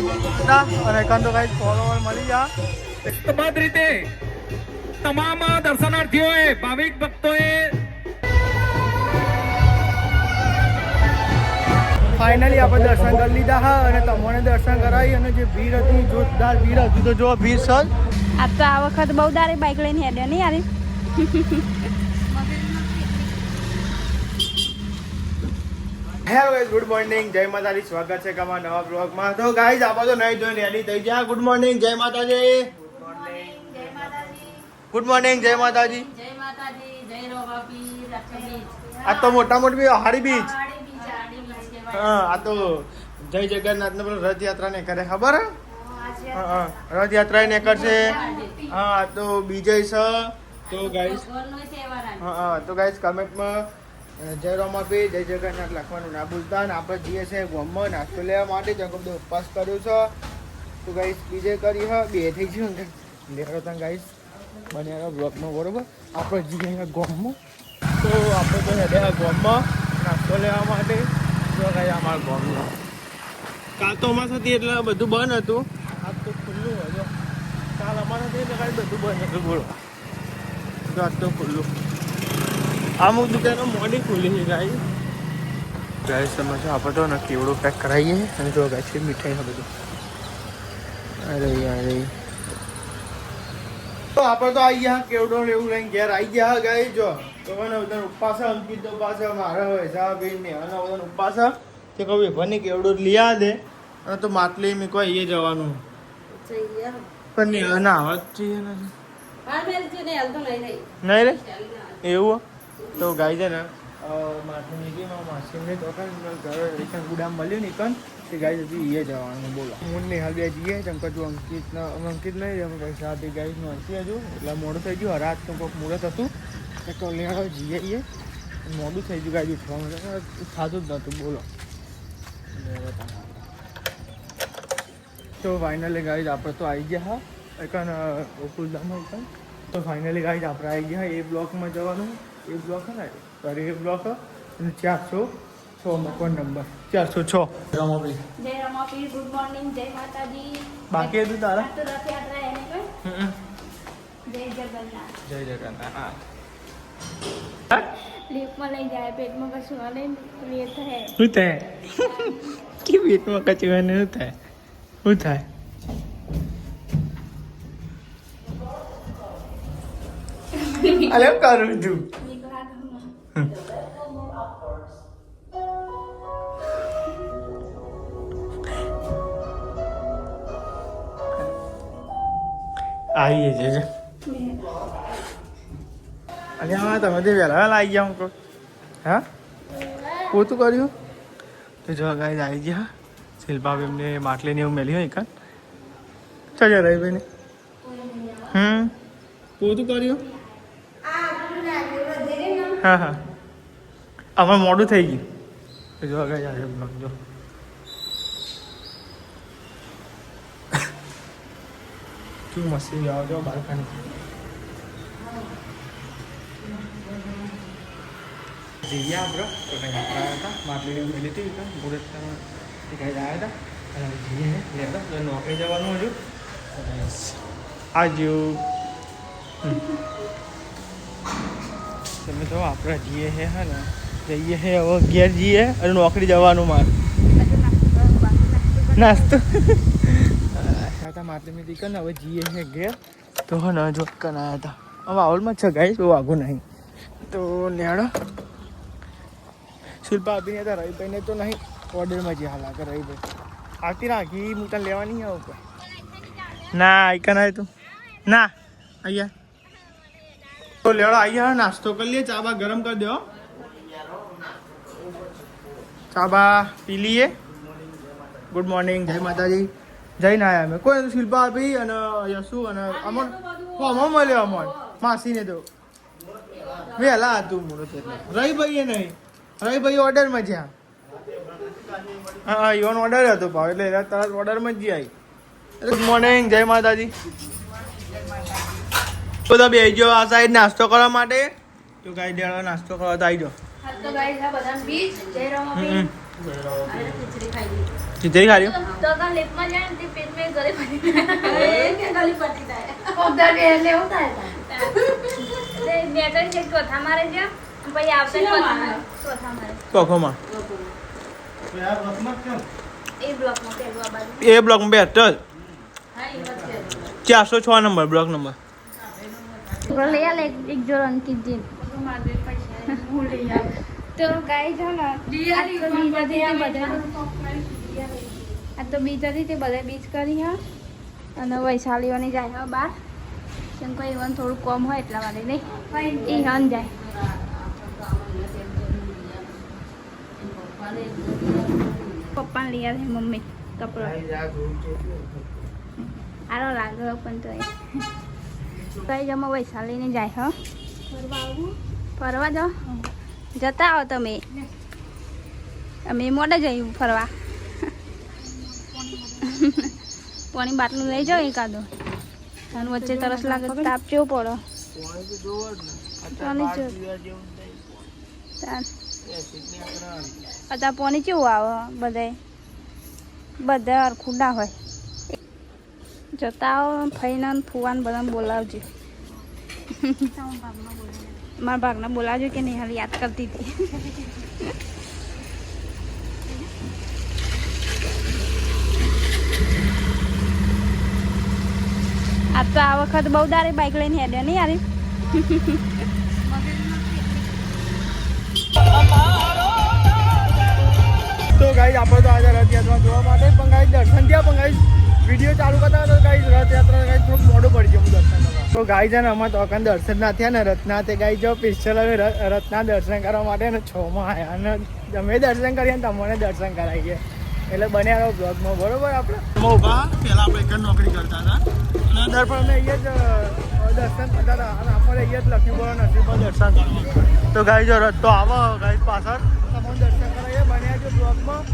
હતા અને એકંદો guys follower મળી જા બાદ રીતે તમામ દર્શનાર્થીઓએ ભાવિક ભક્તોએ ફાઇનલી આપણે દર્શન કરી લીધા હા અને તમને દર્શન કરાવી અને જે ભીડ હતી જોરદાર ભીડ હતી તો જો ભીડ સર આ તો આ વખત બહુ દારે બાઇક લઈને હેડ્યો નહીં યાર હેલો ગાઈસ ગુડ મોર્નિંગ જય માતાજી સ્વાગત છે કમા નવા બ્લોગમાં તો ગાઈસ આપણે તો નહીં જોઈને રેડી થઈ ગયા ગુડ મોર્નિંગ જય માતાજી ગુડ મોર્નિંગ જય માતાજી આ તો મોટા મોટી હાડી બીચ હા આ તો જય જગન્નાથ ને રથયાત્રા ને કરે ખબર હા રથયાત્રા ને કરશે હા તો બીજય છે તો ગાઈસ હા તો ગાઈસ કમેન્ટમાં જય રમાપી જય જગન્નાથ લખવાનું ના ભૂલતા ને આપણે જઈએ છીએ ગોમમાં નાસ્તો લેવા માટે જંગમ ઉપવાસ કર્યો છે તો ગાઈસ બીજે કરી હ બે થઈ ગયું ને લેરો તા ગાઈસ બન્યા બ્લોગમાં બરોબર આપણે જઈએ અહીંયા ગોમમાં તો આપણે તો હેડ્યા ગોમમાં નાસ્તો લેવા માટે જો ગાઈસ અમારા ગોમમાં કાલ તો અમારા સાથે એટલે બધું બંધ હતું આજ તો ખુલ્લું હતું કાલ અમારા સાથે એટલે કાંઈ બધું બંધ હતું બોલો તો આજ તો ખુલ્લું અમુક દુકાનો મોડી ખુલી છે ગાઈ ગાઈસ તમે જો આપણે તો કેવડું પેક કરાવીએ અને જો ગાઈસ મીઠાઈ ને બધું અરે યાર તો આપણે તો આવી ગયા કેવડો એવું લઈને ઘેર આવી ગયા ગાઈ જો તો મને બધા ઉપવાસ અંકિત તો પાસે મારે હોય સાહેબ ને અને બધા ઉપવાસ કે કહું ભની કેવડું લઈ આ દે અને તો માટલી મેં કોઈ એ જવાનું પણ ના આવત જોઈએ નહીં રે એવું તો ગાઈ છે ને માથું માસીને તો ઘર ગુડામ મળ્યું ને કન તે ગાઈ હજી એ જવાનું બોલો હું ને હાલ બે જઈએ ચંકર જો અંકિત નહીં એમ કહે સાથે ગાઈ નું અંકિત હજુ એટલે મોડું થઈ ગયું રાત તો કોઈક મુહૂર્ત હતું તો લેવા જઈએ મોડું થઈ ગયું ગાઈ ઉઠવા માટે થતું જ નહોતું બોલો તો ફાઇનલી ગાઈ આપણે તો આવી ગયા હા એકન ગોકુલધામમાં એકન તો ફાઇનલી ગાઈ આપણે આવી ગયા એ બ્લોકમાં જવાનું એ બ્લોક है ना अरे ये ब्लॉक है 406 मकान नंबर 406 रमापी જય રમાપી ગુડ મોર્નિંગ જય માતાજી બાકી હતું તારા તો રથયાત્રા એને કોઈ જય જગન્નાથ હા લીફમાં લઈ જાય પેટમાં કશું હાલે ને થાય શું થાય કે પેટમાં કચું અને શું થાય શું થાય અલે કરું છું આવીએ છે અને આમાં તમે તે વહેલા આવી ગયા હું હા પોતું કર્યું તો જો ગાઈ આવી ગયા શિલ્પા એમને માટલીને એવું મેલી હોય કાન ચાલ રહી ભાઈ ને પોતું કર્યું હા હા અમારે મોડું થઈ ગયું જો આગળ આવે જો શું મસ્તી આવો જો બાલ્કની જઈએ આપણે તો કંઈ આવ્યા હતા માટલી મેલી હતી મુહૂર્ત કંઈ આવ્યા હતા અને જઈએ લેતા નોકરી જવાનું હજુ આજુ તમે તો આપણે જઈએ હે ને જઈએ હે હવે ઘેર જઈએ અને નોકરી જવાનું મારે નાસ્તો હતા માટલી મેં દીકર ને હવે જઈએ હે ઘેર તો હે ને જો કન આવ્યા હતા હવે આવલમાં છે ગાઈ બહુ આગું નહીં તો લેડો શિલ્પા આપીને હતા રવિભાઈને તો નહીં ઓર્ડરમાં જે હાલ આગળ રવિભાઈ આવતી રાખી હું તને લેવા નહીં આવું કોઈ ના આઈકન આવે તું ના અહીંયા તો લેવડો અહીંયા નાસ્તો કરી લઈએ ચાબા ગરમ કરી દો ચાબા પી લઈએ ગુડ મોર્નિંગ જય માતાજી જઈને આવ્યા અમે કોઈ શિલ્પા આપી અને યશુ અને અમર અમર મળ્યો અમર માસીને તો વહેલા હતું મુહૂર્ત એટલે રવિભાઈએ નહીં રવિભાઈ ઓર્ડરમાં જ્યાં હા ઈવન ઓર્ડર હતો ભાવ એટલે તરત ઓર્ડરમાં જ આવી ગુડ મોર્નિંગ જય માતાજી બધા બે જો આ સાઈડ નાસ્તો કરવા માટે તો ગાઈ દેડો નાસ્તો કરવા તો આવી જાઓ તો ગાઈસ આ બદામ બીજ જય રમાપી ખીચડી ખાઈ તો લગન લેપમાં જાય ને તે પેટમાં ગળે પડી જાય બે ચોથા મારે છે પછી આવતા ચોથા મારે ચોથોમાં એ બ્લોકમાં પેલું આ બાજુ એ block better 406 number block number લઈ આલે એક જોર અંકિતજી તો ગાઈ જો ને આ તો બીજ હતી તે બધા બીજ કરી હા અને વૈશાલીઓની જાય હા બાર કેમ કે ઇવન થોડું કમ હોય એટલા માટે નહીં એ હન જાય પપ્પાને લઈ આવે મમ્મી કપડો આરો લાગે પણ તો કઈ જમા વૈશાલીને જાય હા ફરવા જાઓ જતા આવો તમે અમે મોડે જઈએ ફરવા પાણી બાટલું લઈ જાઓ એકાદો અને વચ્ચે તરસ લાગે તો તાપ કેવો પડો અત્યારે પાણી કેવું આવે બધા હરખું ના હોય જતા આવો ફઈને ફુવાને બધાને બોલાવજો મારા ભાગના બોલાવજો કે નહીં હાલ યાદ કરતી હતી આ તો આ વખત બહુ દારે બાઇક લઈને હેડ્યા નહીં યાર તો ગાઈસ આપણે તો આજે રથયાત્રા જોવા માટે પણ ગાઈસ દર્શન થયા પણ ગાઈસ વિડીયો ચાલુ કરતા તો ગાઈસ રથયાત્રા ગાઈસ થોડુંક મોડું પડી ગયું દર્શન કરવા તો ગાઈસ છે ને અમારે તો અકાન દર્શન ના થયા ને રથના તે ગાઈસ જો સ્પેશિયલ હવે રથના દર્શન કરવા માટે ને 6 માં આવ્યા અને અમે દર્શન કરીએ ને તમને દર્શન કરાવીએ એટલે બન્યા રહો બ્લોગમાં બરોબર આપણે ઉભા પહેલાં આપણે એક નોકરી કરતા હતા અને દર પણ અમે અહીંયા જ દર્શન કરતા હતા અને આપણે અહીંયા જ લખ્યું પડે નસીબ પર દર્શન કરવા તો ગાઈસ જો રથ તો આવો ગાઈસ પાછળ તમને દર્શન કરાવીએ બન્યા જો બ્લોગમાં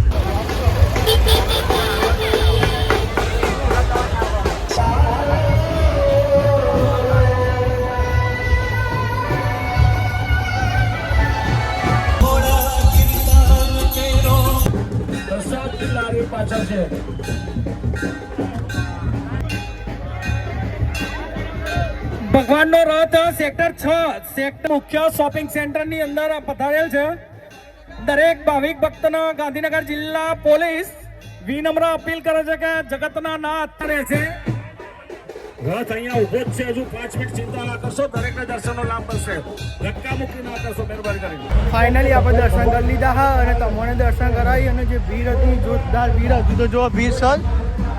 પાછળ છે ભગવાનનો રથ સેક્ટર 6 સેક્ટર મુખ્ય શોપિંગ સેન્ટર ની અંદર પધારેલ છે દરેક ભાવિક ભક્તનો ગાંધીનગર જિલ્લા પોલીસ વિનમ્ર અપીલ કરે છે કે જગતના નાથ રહેશે રથ અહીંયા ઉભો જ છે હજુ 5 મિનિટ ચિંતા ના કરશો દરેકને દર્શનનો લાભ મળશે ધક્કા મુક્કી ના કરશો મહેરબાની કરીને ફાઇનલી આપણે દર્શન કરી લીધા હા અને તમને દર્શન કરાવી અને જે ભીડ હતી જોરદાર ભીડ હતી તો જો ભીડ સર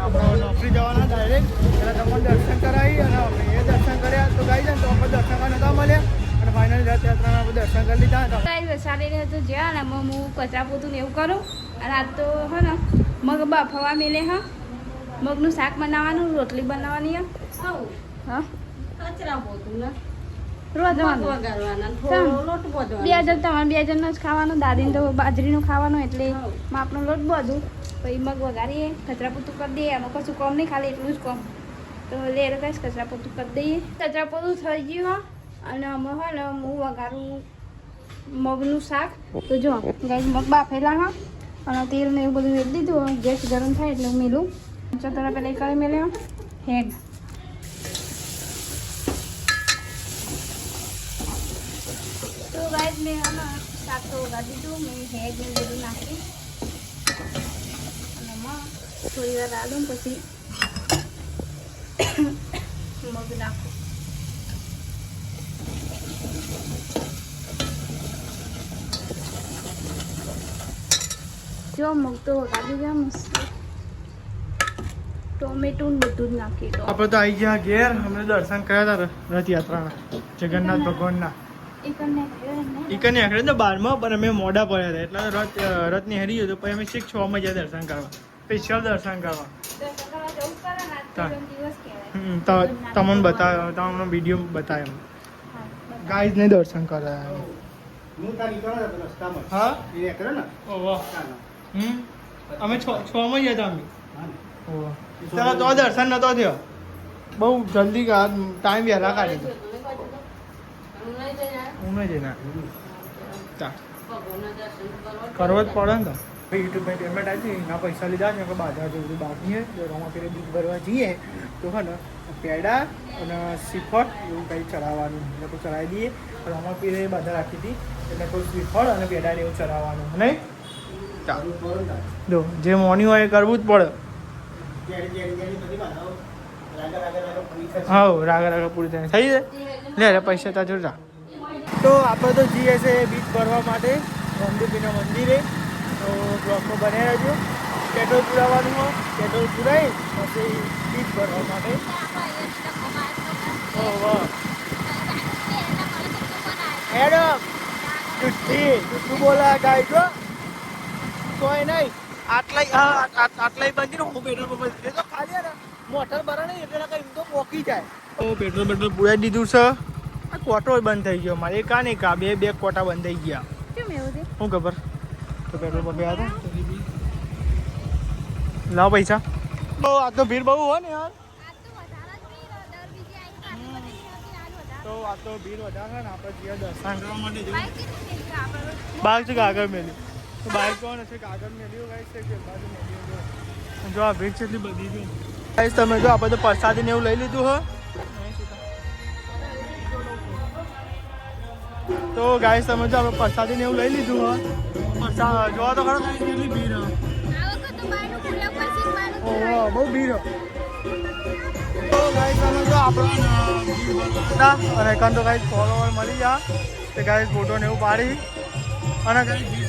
આપણે નોકરી જવાના ડાયરેક્ટ એટલે તમને દર્શન કરાવી અને અમે એ દર્શન કર્યા તો ગાઈ જાય તો આપણે દર્શન કરવા નતા મળ્યા અને ફાઇનલી રથયાત્રાના આપણે દર્શન કરી લીધા હતા ગાઈસ વસાડીને તો જ્યાં ને હું કચરા પોતું ને એવું કરું અને આ તો હે ને મગ બાફવા મેલે હા મગનું શાક બનાવવાનું રોટલી બનાવવાની હા કચરા પોતું ને રોજ વગાડવાના થોડો લોટ બોધવાનો 2 જણ તમારે 2 જણનો જ ખાવાનો દાદીને તો બાજરીનું ખાવાનું એટલે માપનો લોટ બધું પછી મગ વગાડીએ કચરા પોતું કરી દઈએ એમાં કશું કોમ નહીં ખાલી એટલું જ કોમ તો લે કહીશ કચરા પોતું કરી દઈએ કચરા પોતું થઈ ગયું અને અમે હોય ને હું વગાડું મગનું શાક તો જો ગાઈસ મગ બાફેલા હા અને તેલ ને એવું બધું વેચી દીધું ગેસ ગરમ થાય એટલે હું મેલું ચતરા પહેલાં કરી મેલ્યો હેડ તો ગાઈસ મેં આમાં શાક તો ઉગાડી દીધું મેં હેડ ને બધું નાખી અને થોડી વાર આલું પછી મગ નાખું જો મગ તો વગાડી ગયા મસ્ત ટોમેટું બધું જ નાખી તો આપણે તો આવી ગયા ઘેર અમને દર્શન કર્યા હતા રથયાત્રાના જગન્નાથ ભગવાનના ઈકને હેડે ને 12માં પણ અમે મોડા પડ્યા હતા એટલે રથની હેરી ગયો તો પછી અમે 6 માં ગયા દર્શન કરવા સ્પેશિયલ દર્શન કરવા તમને બતાવ્યો તમને વિડીયો બતાવ્યો ગાઈઝ ને દર્શન કરાયા હા ઓહો અમે 6 માં ગયા હતા અમે ઓહો ચાલો તો દર્શન નતો થયો બહુ જલ્દી ટાઈમ વહેલા કાઢી દીધો હું નહીં જઈને કરવો જ પડે ને તો યુટ્યુબ પર પેમેન્ટ આવી એના પૈસા લીધા છે કે બાધા જેવું બાકી છે તો રમાપીરે બીજ ભરવા જઈએ તો હે ને પેડા અને શ્રીફળ એવું કંઈ ચડાવવાનું એટલે તો ચડાવી દઈએ રમાપીરે બાધા રાખી હતી એટલે કોઈ શ્રીફળ અને પેડા ને એવું ચડાવવાનું નહીં જો જે મોની હોય એ કરવું જ પડે હા રાગા પૂરી થાય થઈ જાય લે પૈસા તા જોડે તો આપણે તો જઈએ છે બીજ ભરવા માટે રામદેવપીરના મંદિરે તો બ્લોકમાં બને રહેજો પેટ્રોલ પુરાવવાનું હોય પેટ્રોલ પુરાવી પછી બીજ ભરવા માટે મેડમ જુઠ્ઠું બોલા ગાય જો કોઈ નહીં આટલાય બંધી હું પેટ્રોલ પંપ તો ખાલી ને મોટર ભરે નહીં એટલે કઈ તો પોકી જાય તો પેટ્રોલ પુરાવી દીધું છે આ કોટો બંધ થઈ ગયો મારે કા નહીં કા બે કોટા બંધ થઈ ગયા કેમ એવું છે શું ખબર તો પેટ્રોલ પંપે હતા લાવ પૈસા તો આ તો ભીડ બહુ હોય ને યાર તો આ તો ભીડ વધારે ને આપણે જ્યાં દર્શન કરવા માટે જઈએ બાઇક છે કાગળ મેલ્યું તો બાઇક કોણ છે કાગળ મેલ્યું ગાઈસ છે કે બાજુ મેલ્યું જો આ ભીડ છે એટલી બધી છે ગાઈસ તમે જો આપણે તો પ્રસાદી ને એવું લઈ લીધું હો તો ગાઈસ તમે જો આપણે પ્રસાદી ને એવું લઈ લીધું હો જોવા તો ખરો કેટલી ભીડ ઓહો બહુ ભીડ તો ગાઈસ તમે જો આપણા અને કાં તો ગાઈસ ફોલોવર મળી જા તો ગાઈસ ફોટો ને એવું પાડી અને ગાઈસ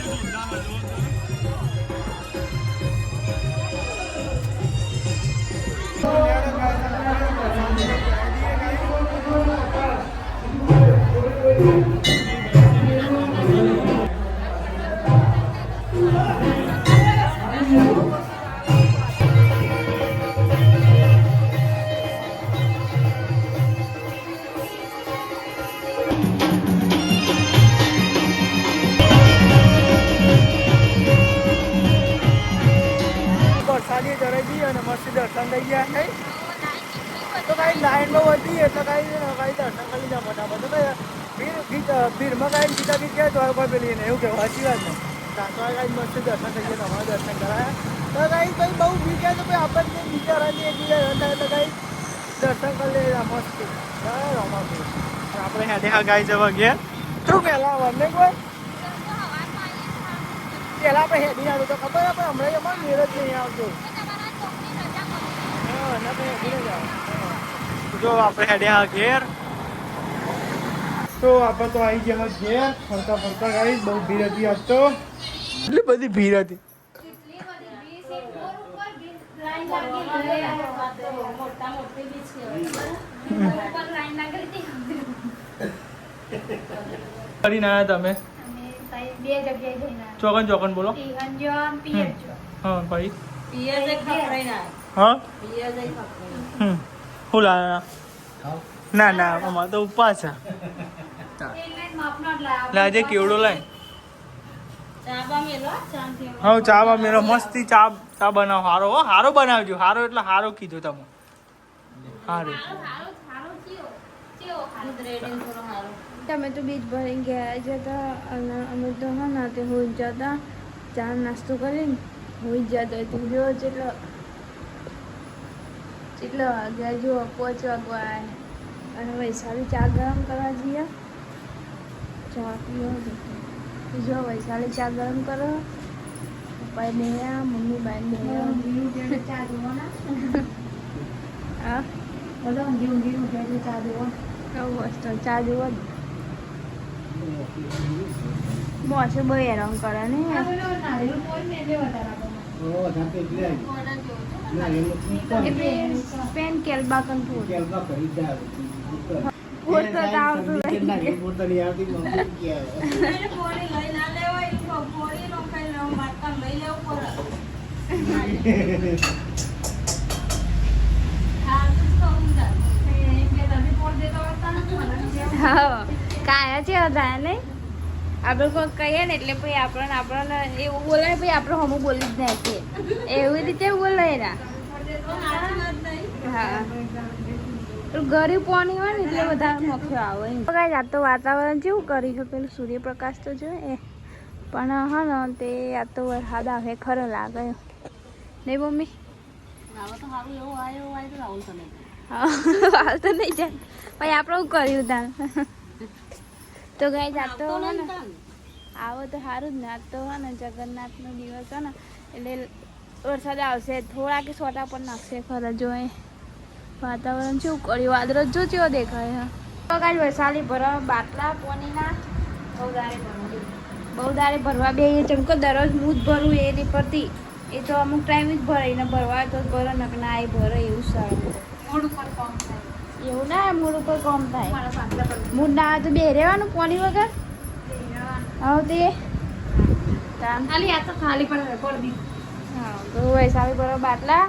વરસાદી ધરાઈ અને મસ્ત દર્શન થઈ ગયા નહીં તો કાંઈ લાઈનમાં વધી એટલે કાંઈ દર્શન કરી લીધા ફટાફટ તો ભીડમાં કાંઈ ગીતા ગીત ગયા તો કોઈ પેલી ને એવું કહેવાય સાચી વાત ને તો કાંઈ મસ્ત દર્શન થઈ ગયા અમારા દર્શન કરાયા તો કાંઈ બહુ ભીડ ગયા તો ભાઈ આપણને વિચારાની એકબીજા એટલે કાંઈ દર્શન કરી લે મસ્ત રમાપીર આપણે હેડે હા ગાય જવા ગયા શું પહેલાં અમને કોઈ પહેલાં આપણે હેડી ના તો ખબર પણ હમણાં અમારે મેળ જ નહીં આવતો જો આપણે હેડ્યા ઘેર તો આપણે તો આવી ગયા ઘેર ફરતા ફરતા ગાઈ બહુ ભીડ હતી આજ તો એટલી બધી ભીડ હતી કરીને આવ્યા તમે ચોકન બોલો હા ભાઈ હા શું લાવ્યા ના અમારે તો ઉપવાસ છે લાજે કેવડો લાય હા ચા બા મેરો મસ્તી ચા બનાવો હારો બનાવજો હારો એટલે હારો કીધું તમે હારું તમે તો બીજ ભરી ગયા જતા અને અમે તો હા તે હોઈ જતા ચા નાસ્તો કરીને હોઈ જતા તું જો કેટલો વાગ્યા જો 5 વાગવા અને વૈશાલી ચા ગરમ કરવા જઈએ ચા પીવો જો વૈશાલી ચા ગરમ કરો પપ્પાએ બેહ્યા મમ્મી બાઈ બેહ્યા ચા જોવાના હા બોલો ઊંઘી ઉઠે ચા જોવા મસ્ત ચા જોવા મોસે બહુ હેરાન કરે ને પેન કેલબા કંટ્રોલ પોતા આવતું હા કાયા છે હતા ને આપણે કોઈ કહીએ ને એટલે પછી આપણને એવું બોલાય પછી આપણે હમું બોલી જ નાખીએ એવી રીતે બોલાય ના હા ગરીબ પાણી હોય ને એટલે વધારે મોખ્યો આવે આ તો વાતાવરણ કેવું કરી છે પેલું સૂર્યપ્રકાશ તો જો એ પણ હા ને તે આ તો વરસાદ આવે ખરો લાગે નહીં મમ્મી? આવો તો સારું એવું આવ્યો તો રાહુલ તો નહીં. હા હાલ તો નહીં જાય પછી આપણે શું કર્યું તાન તો ગાઈ જાતો આવતો હોય નહીં ને તાન. આવો તો સારું જ ને આજ તો હોય ને જગન્નાથનો દિવસ હોય ને એટલે વરસાદ આવશે થોડા કે છોટા પણ નાખશે ખરા જોઈએ વાતાવરણ શું કર્યું વાદળો જો કેવો દેખાય હા તો ગાઈ વરસાદી ભરવા બાટલા પોનીના બહુ દારે ભરવા બે જેમ કે દરરોજ હું જ ભરું એ નહીં પડતી એ તો અમુક ટાઈમ જ ભરાઈને ભરવા તો ભરે ને ના એ ભરે એવું સારું મૂડ ઉપર કોમ થાય. એવું ના મૂડ ઉપર કોમ થાય મૂડ ના આવે તો બે રહેવાનું પોની વગર હવે તે ખાલી આ તો ખાલી પણ પડી દીધું. હા તો વૈશાલી બરોબર બાટલા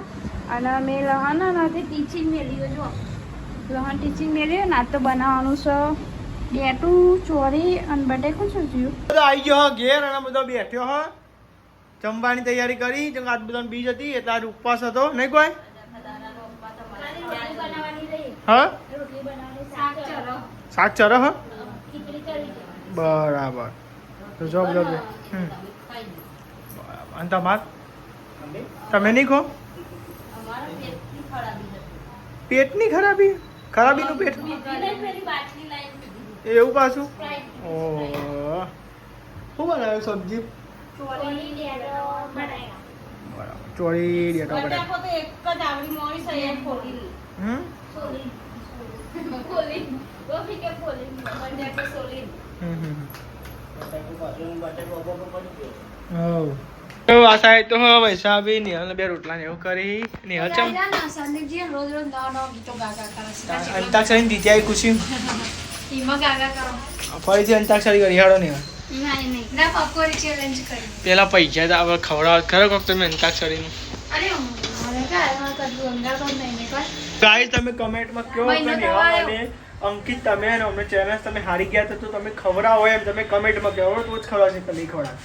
અને મેં લહણ નથી ટીચિંગ મેળ્યું જો લહણ ટીચિંગ મેળ્યું ના તો બનાવવાનું છે બેટું ચોરી અને બટેકું શું થયું બધો આવી ગયો હ ઘેર અને બધો બેઠ્યો હ જમવાની તૈયારી કરી જેમ આજ બધાને બીજ હતી એટલે આજ ઉપવાસ હતો નહીં કોઈ હા શાક ચરો હ બરાબર તો જો બધો બરાબર અને તમાર તમે નહીં ખો પેટની ખરાબી ખરાબીનું પેટ એવું પાછું ઓહ શું બનાવ્યું સબ્જી બરાબર ચોળી ડેટો બરાબર બટાકો તો એક જ આવડી મોડી છે એ ખોલી. હમ તો આ સાઈડ તો વૈસા બી નિહાલ બે રોટલા ને એવું કરી નિહાલ ચમ સંદીપજી રોજ રોજ નવા નવા ગીતો ગાગા કરે છે. અંતાક્ષરી જીત્યા ખુશી એમાં ગાગા કરો. ફરીથી અંતાક્ષરી કરી હાડો નિહાલ નહીં ના પકોડી ચેલેન્જ કરી. પેલા પૈસા તો આપણે ખવડાવ ખરો કોક તમે અંતાક્ષરીનું અરે મને કાંઈ કદું અંગા તો નહીં કોઈ. ગાઈસ તમે કમેન્ટમાં કહો કે મહિનો તો નિહાલ આવ્યો. અને અંકિત તમે અને અમને ચેનલ તમે હારી ગયા તો તમે ખવડાવો એમ તમે કમેન્ટમાં કહો તો જ ખવડાવશે કે નહીં ખવડાવે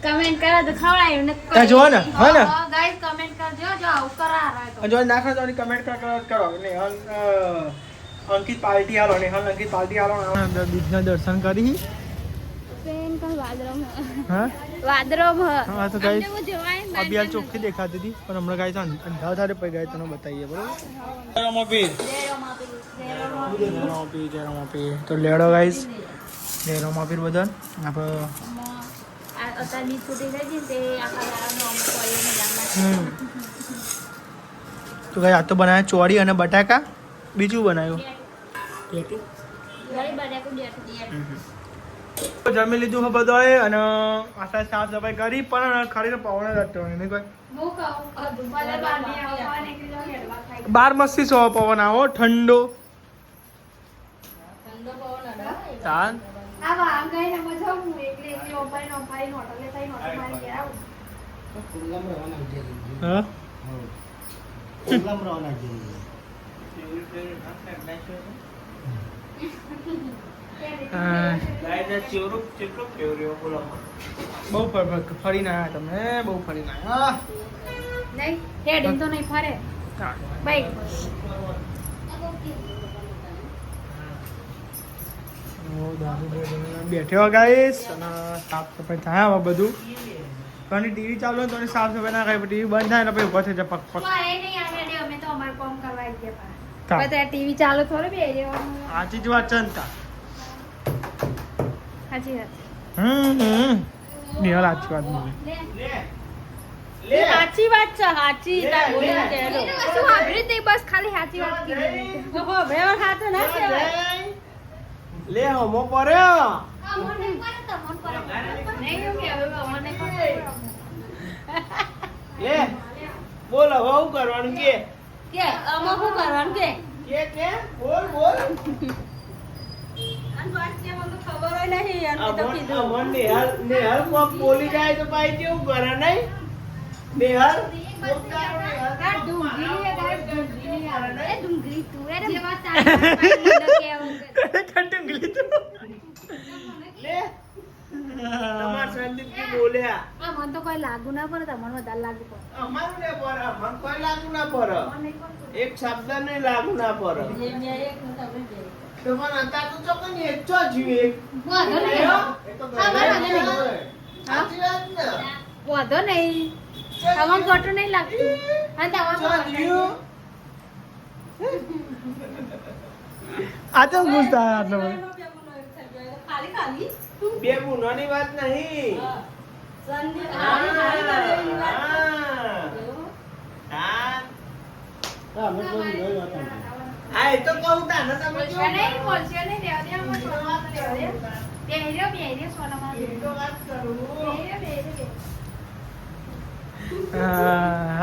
કમેન્ટ કરે તો ખવડાયું ને ત્યાં જોવો ને હા ને ગાઈસ કમેન્ટ કરજો જો આવું કરાવે તો. જો નાખો તો કમેન્ટ કરો નિહાલ અંકિત પાર્ટી હાલો નિહાલ અંકિત પાર્ટી હાલો બીજના દર્શન કરી પેન પણ વાદળો હા વાદળો હા તો ગાઈસ હું જોવાય અભી આ ચોખ્ખી દેખાતી હતી પણ હમણાં ગાઈસ અંધાર થાય પછી ગાઈસ તને બતાવીએ બરોબર તો લેડો ગાઈસ લેરોમાં પીર બધા આપણે અત્યારની છૂટી થઈ ગઈ તે આખા દાડાનો અમુક કોઈએ તો ગાઈસ આ તો બનાવ્યા ચોળી અને બટાકા બીજું બનાવ્યું જમી લીધું છે બધાએ અને આશા સાફ સફાઈ કરી પણ ખરીને પવન જ હતો નહીં કોઈ બાર મસ્તી સો પવન આવો ઠંડો ચાલ હા બહુ ફરીને આવ્યા તમે બહુ ફરીને આવ્યા નહીં હેડિંગ તો નહીં ફરે ભાઈ બેઠ્યો ગાઈસ અને સાફ સફાઈ થાય હવે બધું ઘણી ટીવી ચાલુ હોય તો એની સાફ સફાઈ ના થાય ટીવી બંધ થાય ને પછી ઉભા થઈ જાય પગ પગ અમે તો અમારે કોમ કરવા આવી ગયા તા. બધા ટીવી ચાલુ થોડું બે રહેવાનું આજી જ વાત છે ને તા. સાચી વાત નિહાલ આજી વાત બોલે સાચી વાત છે સાચી તાર બોલે એને કશું સાંભળ્યું જ નહીં બસ ખાલી સાચી વાત કીધી ઓહો બેવા ખાતો ના કહેવાય. લે હમો પડ્યો નહીં એવું કહેવાય, અમને ખબર. લે બોલ હવે શું કરવાનું કે કે આમાં શું કરવાનું કે બોલ બોલ અને વાત છે મને તો ખબર હોય નહીં યાર મેં તો કીધું નેહલ કોક બોલી જાય તો પાછી કેવું કરે નહીં નેહલ આ ડુંગળી એ ગાય ડુંગળી આવે. એ ડુંગળી તું એ જેવા તારા પાણી કહેવું ડુંગળી તો લે તમાર સંદીપ કી બોલ્યા આ મને તો કોઈ લાગુ ના પડે તમને વધારે લાગુ પડે અમારું ને પર મન કોઈ લાગુ ના પર એક શબ્દ ને લાગુ ના પર જે મેં એક હું તમને બે તો પણ અત્યારે તો ચોક્કસ ને જ ચો જીવે. વાંધો નહીં. એ તો હા, વાંધો નહીં. સાચી વાત ને? વાંધો નહીં. ખાવામાં ખોટું નહીં લાગતું. અને ચો તમારે જીવ્યું? આ તો ગુસ્સા આટલો બધો. બે ગુનાની વાત નહીં. હા એ તો કહું તાને તમે જો. બોલશે નહીં રહેવા દે આમાં સોનામાં રહેવા દે બેહી રહ્યો સોનામાં એ તો વાત કરું. બેહી રહ્યો. હા